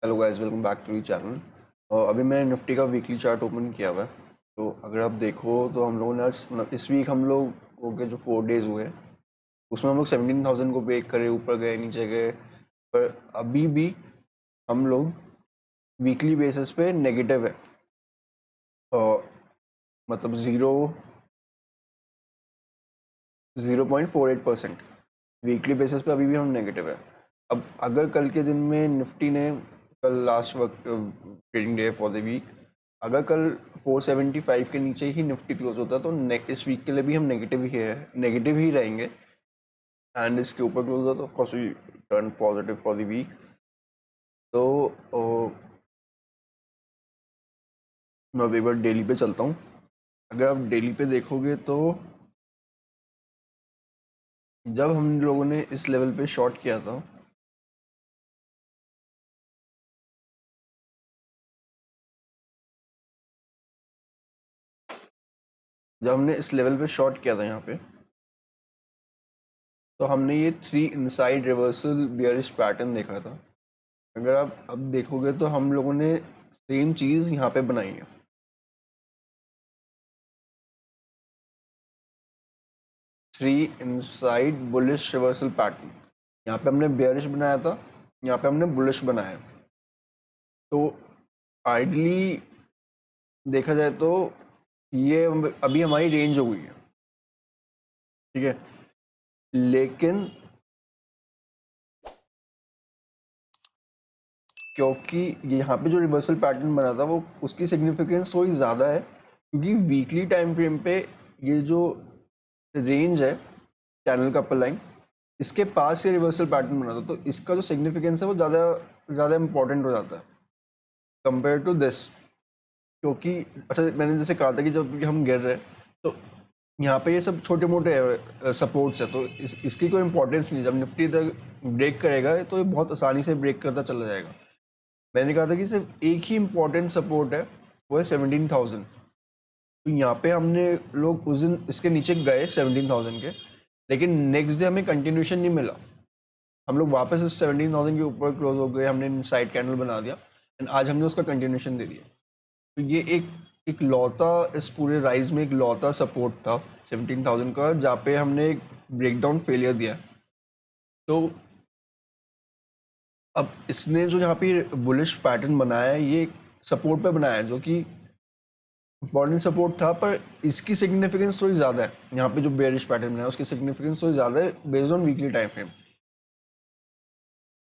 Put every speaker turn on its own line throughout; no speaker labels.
Hello guys, welcome back to the channel. और अभी मैंने निफ्टी का वीकली चार्ट ओपन किया हुआ है। तो अगर आप देखो तो हम लोगों ने इस वीक हम लोग के जो 4 डेज हुए उसमें हम लोग 17,000 को ब्रेक करे, ऊपर गए नीचे गए। पर अभी भी हम लोग वीकली बेसिस पे नेगेटिव है। और मतलब 0.48% वीकली बेसिस पे अभी भी हम नेगेटिव है। अब अगर कल के दिन में निफ्टी ने, कल लास्ट वक्त trading day for the week, अगर कल 475 के नीचे ही निफ्टी क्लोज होता तो इस वीक के लिए भी हम नेगेटिव ही रहेंगे। एंड इसके ऊपर क्लोज होता तो of course we turn positive for the week. तो मैं अब एक बार डेली पे चलता हूँ। अगर आप डेली पे देखोगे तो जब हम लोगों ने इस लेवल पे शॉर्ट किया था, जब हमने इस लेवल पे शॉर्ट किया था यहाँ पे, तो हमने ये 3 इनसाइड रिवर्सल बियरिश पैटर्न देखा था। अगर आप अब देखोगे तो हम लोगों ने सेम चीज़ यहाँ पे बनाई है। 3 इनसाइड बुलिश रिवर्सल पैटर्न। यहाँ पे हमने बियरिश बनाया था, यहाँ पे हमने बुलिश बनाया। तो आइडली देखा जाए तो ये अभी हमारी रेंज हो गई है, ठीक है। लेकिन क्योंकि यहाँ पे जो रिवर्सल पैटर्न बना था वो उसकी सिग्निफिकेंस थोड़ी ज़्यादा है, क्योंकि वीकली टाइम फ्रेम पे ये जो रेंज है, चैनल का अपर लाइन, इसके पास ये रिवर्सल पैटर्न बना था, तो इसका जो सिग्निफिकेंस है वो ज़्यादा ज़्यादा इंपॉर्टेंट हो जाता है कंपेयर टू दिस। क्योंकि अच्छा, मैंने जैसे कहा था कि जब हम गिर रहे हैं तो यहाँ पे ये सब छोटे मोटे सपोर्ट्स है, तो इसकी कोई इंपॉर्टेंस नहीं। जब निफ्टी तक ब्रेक करेगा तो ये बहुत आसानी से ब्रेक करता चला जाएगा। मैंने कहा था कि सिर्फ एक ही इम्पोर्टेंट सपोर्ट है, वो है 17,000। तो यहाँ पे हमने लोग उस दिन इसके नीचे गए 17,000 के, लेकिन नेक्स्ट डे हमें कंटिन्यूशन नहीं मिला। हम लोग वापस इस 17,000 के ऊपर क्लोज हो गए, हमने साइड कैंडल बना दिया एंड आज हमने उसका कंटिन्यूशन दे दिया। तो ये एक लौता, इस पूरे राइज में एक लौता सपोर्ट था 17,000 का, जहाँ पे हमने एक ब्रेकडाउन फेलियर दिया। तो अब इसने जो यहाँ पे बुलिश पैटर्न बनाया है, ये सपोर्ट पे बनाया है, जो कि इम्पॉर्टेंट सपोर्ट था, पर इसकी सिग्निफिकेंस थोड़ी ज़्यादा है। यहाँ पे जो बेयरिश पैटर्न बनाया उसकी सिग्निफिकेंस थोड़ी ज़्यादा है based on weekly time frame.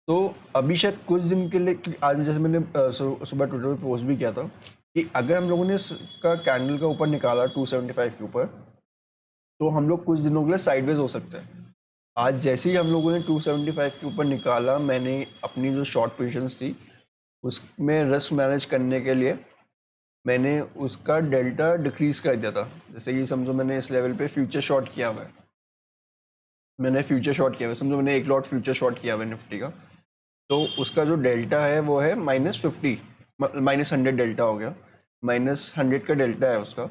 तो अभी शायद कुछ दिन के लिए, आज जैसे मैंने सुबह ट्विटर पे पोस्ट भी किया था कि अगर हम लोगों ने इसका कैंडल का ऊपर निकाला 275 के ऊपर, तो हम लोग कुछ दिनों के लिए साइडवेज हो सकते हैं। आज जैसे ही हम लोगों ने 275 के ऊपर निकाला, मैंने अपनी जो शॉर्ट पोजीशंस थी उसमें रिस्क मैनेज करने के लिए मैंने उसका डेल्टा डिक्रीज कर दिया था। जैसे कि समझो मैंने इस लेवल पे फ्यूचर शॉर्ट किया हुआ है, समझो मैंने एक लॉट फ्यूचर शॉर्ट किया हुआ है निफ्टी का, तो उसका जो डेल्टा है वो है -50, -100 डेल्टा हो गया, -100 का डेल्टा है उसका।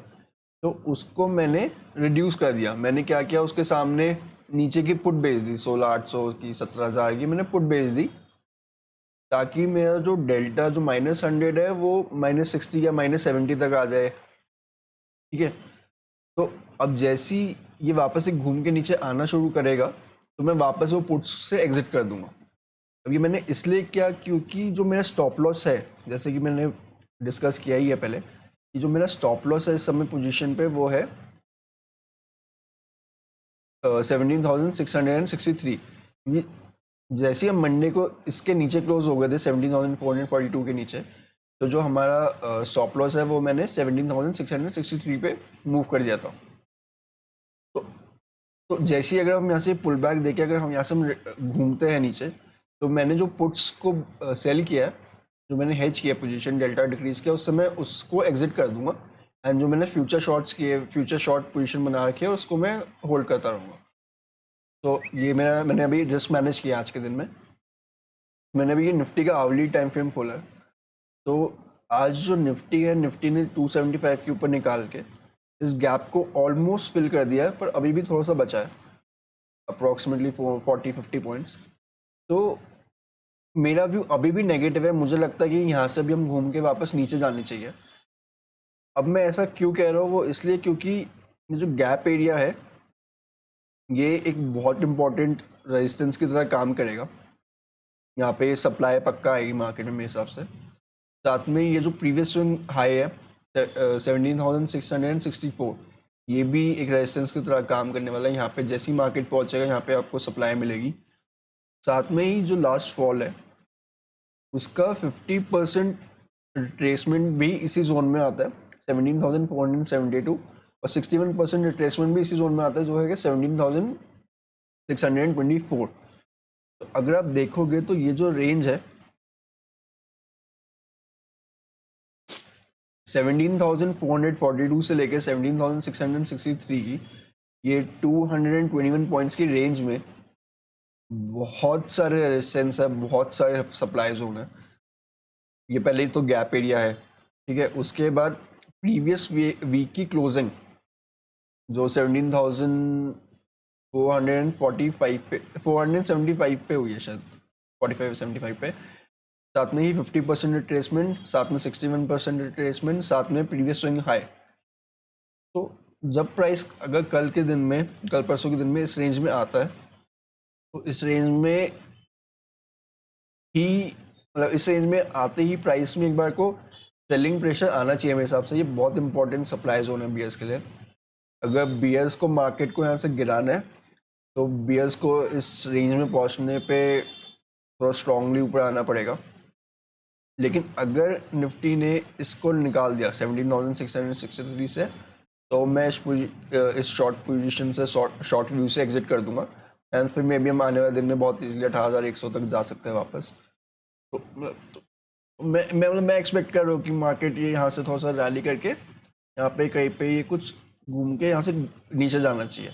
तो उसको मैंने रिड्यूस कर दिया। मैंने क्या किया, उसके सामने नीचे की पुट बेच दी, 16,800 की, 17,000 की मैंने पुट बेच दी, ताकि मेरा जो डेल्टा जो -100 है वो -60 या -70 तक आ जाए, ठीक है। तो अब जैसी ये वापस से घूम के नीचे आना शुरू करेगा तो मैं वापस वो पुट्स से एग्जिट कर दूंगा। अब ये मैंने इसलिए किया क्योंकि जो मेरा स्टॉप लॉस है, जैसे कि मैंने डिस्कस किया ही है पहले, कि जो मेरा स्टॉप लॉस है इस समय पोजीशन पे वो है 17,663। ये जैसे हम मंडे को इसके नीचे क्लोज हो गए थे 17,442 के नीचे, तो जो हमारा स्टॉप लॉस है वो मैंने 17,663 पे मूव कर दिया था। तो तो जैसे ही अगर हम यहाँ से पुल बैक देखें, अगर हम यहाँ से हम घूमते हैं नीचे, तो मैंने जो पुट्स को सेल किया है, जो मैंने हेज किया पोजीशन डेल्टा डिक्रीज किया, उस समय उसको एग्जिट कर दूंगा। एंड जो मैंने फ्यूचर शॉर्ट्स किए, फ्यूचर शॉर्ट पोजीशन बना रखी है, उसको मैं होल्ड करता रहूँगा। तो ये मैंने अभी रिस्क मैनेज किया आज के दिन में। मैंने अभी ये निफ्टी का आवली टाइम फ्रेम खोला है। तो आज जो निफ्टी है, निफ्टी ने 275 के ऊपर निकाल के इस गैप को ऑलमोस्ट फिल कर दिया है, पर अभी भी थोड़ा सा बचा है, अप्रॉक्सीमेटली 40-50 पॉइंट्स। तो मेरा व्यू अभी भी नेगेटिव है, मुझे लगता है कि यहाँ से अभी हम घूम के वापस नीचे जाने चाहिए। अब मैं ऐसा क्यों कह रहा हूँ, वो इसलिए क्योंकि ये जो गैप एरिया है ये एक बहुत इंपॉर्टेंट रेजिस्टेंस की तरह काम करेगा। यहाँ पे सप्लाई पक्का आएगी मार्केट में मेरे हिसाब से। साथ में ये जो प्रीवियस स्विंग हाई है 17,664, ये भी एक रेजिस्टेंस की तरह काम करने वाला है। यहाँ पे जैसी मार्केट पहुँचेगा यहाँ पे आपको सप्लाई मिलेगी। साथ में ही जो लास्ट फॉल है उसका 50% रिट्रेसमेंट भी इसी जोन में आता है 17,472, और 61% रिट्रेसमेंट भी इसी जोन में आता है जो है कि 17,624। तो अगर आप देखोगे तो ये जो रेंज है 17,442 से लेकर 17,663 की, ये 221 पॉइंट्स की रेंज में बहुत सारे रेजिस्टेंस है, बहुत सारे सप्लाई जोन है। ये पहले तो गैप एरिया है, ठीक है। उसके बाद प्रीवियस वीक की क्लोजिंग जो 17,445 पे 475 पे हुई है शायद, 45-75 पे। साथ में ही 50% रिट्रेसमेंट, साथ में 61% रिट्रेसमेंट, साथ में प्रीवियस स्विंग हाई। तो जब प्राइस अगर कल परसों के दिन में इस रेंज में आता है तो इस रेंज में ही मतलब इस रेंज में आते ही प्राइस में एक बार को सेलिंग प्रेशर आना चाहिए मेरे हिसाब से। ये बहुत इंपॉर्टेंट सप्लाई जोन है बियर्स के लिए। अगर बियर्स को मार्केट को यहाँ से गिराना है तो बियर्स को इस रेंज में पहुँचने पे थोड़ा स्ट्रांगली ऊपर आना पड़ेगा। लेकिन अगर निफ्टी ने इसको निकाल दिया 17,663 से, तो मैं इस शॉर्ट पोजीशन से शॉर्ट व्यू से एग्जिट कर दूंगा। एंड फिर मे बी हम आने वाले दिन में बहुत इजीली 18,100 तक जा सकते हैं वापस। तो मैं एक्सपेक्ट कर रहा हूँ कि मार्केट ये यहाँ से थोड़ा सा रैली करके यहाँ पे कहीं पे ये कुछ घूम के यहाँ से नीचे जाना चाहिए।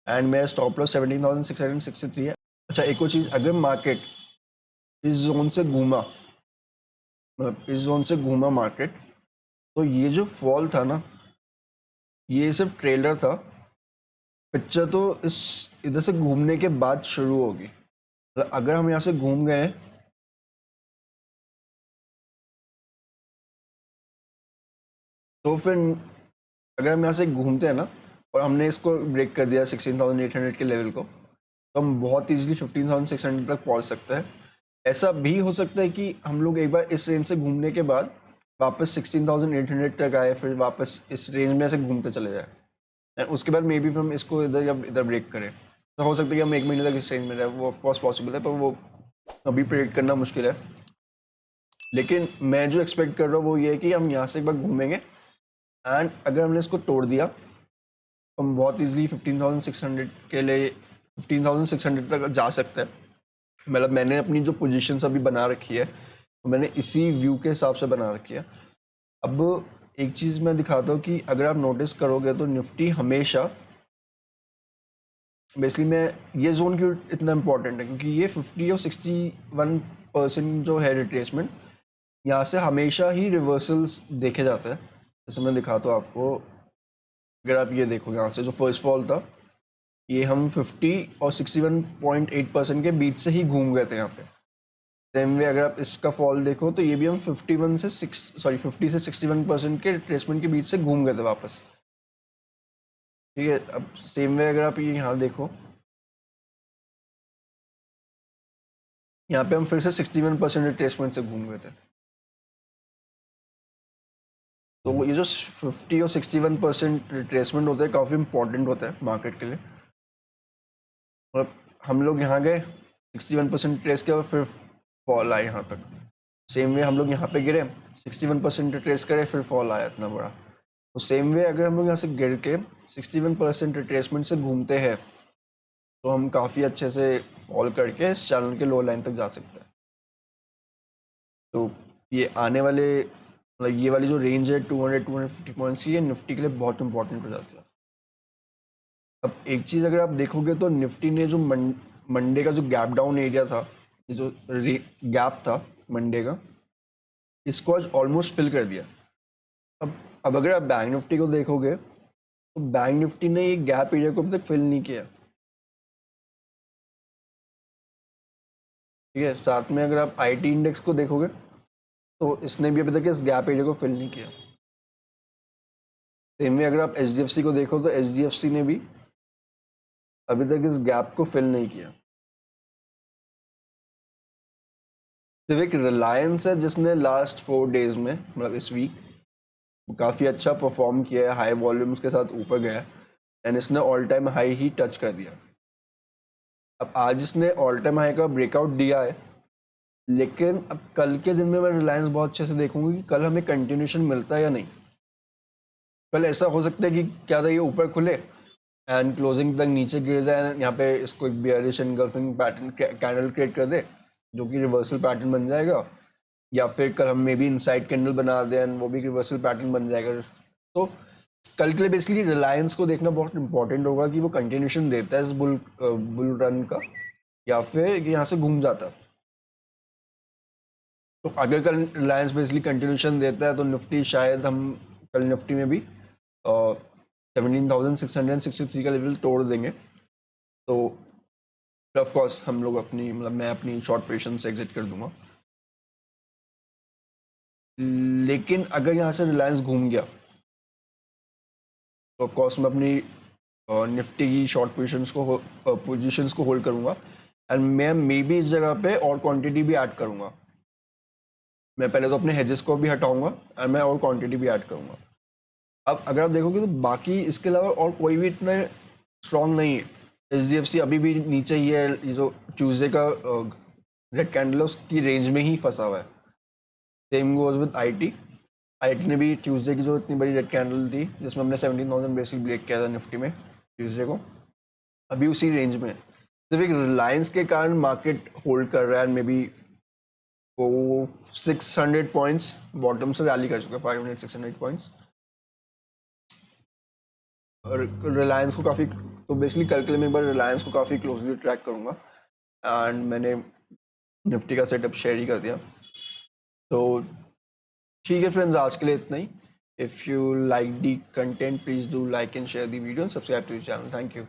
एंड मेरा स्टॉप लॉस 17,663 है। अच्छा, एक और चीज़, अगर मार्केट इस जोन से घूमा मार्केट, तो ये जो फॉल था ना ये सिर्फ ट्रेलर था। पिक्चर तो इस इधर से घूमने के बाद शुरू होगी। मतलब अगर हम यहाँ से घूम गए तो फिर अगर हम यहाँ से घूमते हैं ना और हमने इसको ब्रेक कर दिया 16,800 के लेवल को, तो हम बहुत इजीली 15,600 तक पहुँच सकते हैं। ऐसा भी हो सकता है कि हम लोग एक बार इस रेंज से घूमने के बाद वापस 16,800 तक आए, फिर वापस इस रेंज में ऐसे घूमते चले जाए, एंड उसके बाद मे बी हम इसको इधर या इधर ब्रेक करें। तो हो सकता है कि हम 1 महीने तक इस रेंज में रहे, वो ऑफकोर्स पॉसिबल है, पर वो अभी प्रेडिक्ट करना मुश्किल है। लेकिन मैं जो एक्सपेक्ट कर रहा हूँ वो ये है कि हम यहाँ से एक बार घूमेंगे, एंड अगर हमने इसको तोड़ दिया तो हम बहुत ईजिली 15,600 के लिए 15,600 तक जा सकते हैं। मतलब मैंने अपनी जो पोजीशंस अभी बना रखी है तो मैंने इसी व्यू के हिसाब से बना रखी है। अब एक चीज़ मैं दिखाता हूँ कि अगर आप नोटिस करोगे तो निफ्टी हमेशा बेसिकली मैं ये जोन क्यों इतना इम्पोर्टेंट है क्योंकि ये 50 और 61% जो है रिट्रेसमेंट, यहाँ से हमेशा ही रिवर्सल्स देखे जाते हैं। जैसे मैं दिखाता हूँ आपको, अगर आप ये देखो यहाँ से जो फर्स्ट फॉल था ये हम 50 और 61.8% के बीच से ही घूम गए थे यहाँ पे। सेम वे अगर आप इसका फॉल देखो तो ये भी हम 50 से 61% के रिट्रेसमेंट के बीच से घूम गए थे वापस, ठीक है। अब सेम वे अगर आप ये यहाँ देखो, यहाँ पे हम फिर से 61% रिट्रेसमेंट से घूम गए थे। तो ये जो 50 और 61% रिट्रेसमेंट होता है काफ़ी इंपॉर्टेंट होता है मार्केट के लिए। और हम लोग यहाँ गए 61% ट्रेस किया और फिर फॉल आया यहाँ तक। सेम वे हम लोग यहाँ पे गिरे 61% रिट्रेस करे फिर फॉल आया इतना बड़ा। तो सेम वे अगर हम लोग यहाँ से गिर के 61% रिट्रेसमेंट से घूमते हैं तो हम काफ़ी अच्छे से फॉल करके इस चैनल के लो लाइन तक जा सकते हैं। तो ये आने वाले मतलब ये वाली जो रेंज है 200-250 पॉइंट्स की, ये निफ्टी के लिए बहुत इंपॉर्टेंट हो जाती है। अब एक चीज़ अगर आप देखोगे तो निफ्टी ने जो मंडे का जो गैप डाउन एरिया था, ये जो गैप था मंडे का, इसको आज ऑलमोस्ट फिल कर दिया। अब अगर आप बैंक निफ्टी को देखोगे तो बैंक निफ्टी ने ये गैप एरिया को अभी तक फिल नहीं किया। ठीक है। साथ में अगर आप आईटी इंडेक्स को देखोगे तो इसने भी अभी तक इस गैप एरिया को फिल नहीं किया। सेम में अगर आप एचडीएफसी को देखो तो एचडीएफसी ने भी अभी तक इस गैप को फिल नहीं किया। सिर्फ एक रिलायंस है जिसने लास्ट 4 डेज में, मतलब इस वीक, काफ़ी अच्छा परफॉर्म किया है, हाई वॉल्यूम्स के साथ ऊपर गया है एंड इसने ऑल टाइम हाई ही टच कर दिया। अब आज इसने ऑल टाइम हाई का ब्रेकआउट दिया है, लेकिन अब कल के दिन में मैं रिलायंस बहुत अच्छे से देखूंगी कि कल हमें कंटिन्यूशन मिलता है या नहीं। कल ऐसा हो सकता है कि क्या था, ये ऊपर खुले एंड क्लोजिंग तक नीचे गिर जाए, यहाँ पे इसको एक bearish engulfing pattern candle create कर दे जो कि रिवर्सल पैटर्न बन जाएगा, या फिर कल हम मे भी इनसाइड कैंडल बना दें एंड वो भी रिवर्सल पैटर्न बन जाएगा। तो कल के लिए बेसिकली रिलायंस को देखना बहुत इंपॉर्टेंट होगा कि वो कंटिन्यूशन देता है इस बुल रन का या फिर यहाँ से घूम जाता है। तो अगर कल रिलायंस बेसिकली कंटिन्यूशन देता है तो निफ्टी शायद हम कल निफ्टी में भी 17,663 का लेवल तोड़ देंगे। तो ऑफ कोर्स हम लोग अपनी, मतलब मैं अपनी शॉर्ट पोजीशन से एग्जिट कर दूंगा। लेकिन अगर यहाँ से रिलायंस घूम गया तो ऑफ कोर्स मैं अपनी निफ्टी की शॉर्ट पोजीशंस को होल्ड करूंगा एंड मैं मे बी इस जगह पे और क्वांटिटी भी ऐड करूंगा। मैं पहले तो अपने हेजेस को भी हटाऊंगा और मैं और क्वांटिटी भी ऐड करूंगा। अब अगर आप देखोगे तो बाकी इसके अलावा और कोई भी इतना स्ट्रॉन्ग नहीं है। एचडीएफसी अभी भी नीचे ही है, ये जो ट्यूसडे का रेड कैंडल है उसकी रेंज में ही फंसा हुआ है। Same goes with IT. IT ने भी ट्यूसडे की जो इतनी बड़ी रेड कैंडल थी जिसमें हमने 17,000 बेसिक ब्रेक किया था निफ्टी में ट्यूसडे को, अभी उसी रेंज में है। सिर्फ एक रिलायंस के कारण मार्केट होल्ड कर रहा है, मे बी वो 600 पॉइंट्स बॉटम से रैली कर चुका है, 500-600 पॉइंट्स। और रिलायंस को काफ़ी, तो बेसिकली कल के लिए मैं एक बार रिलायंस को काफ़ी क्लोजली ट्रैक करूँगा एंड मैंने निफ्टी का सेटअप शेयर ही कर दिया। तो ठीक है फ्रेंड्स, आज के लिए इतना ही। If you like the content please do like and share the video and subscribe to the channel. Thank you.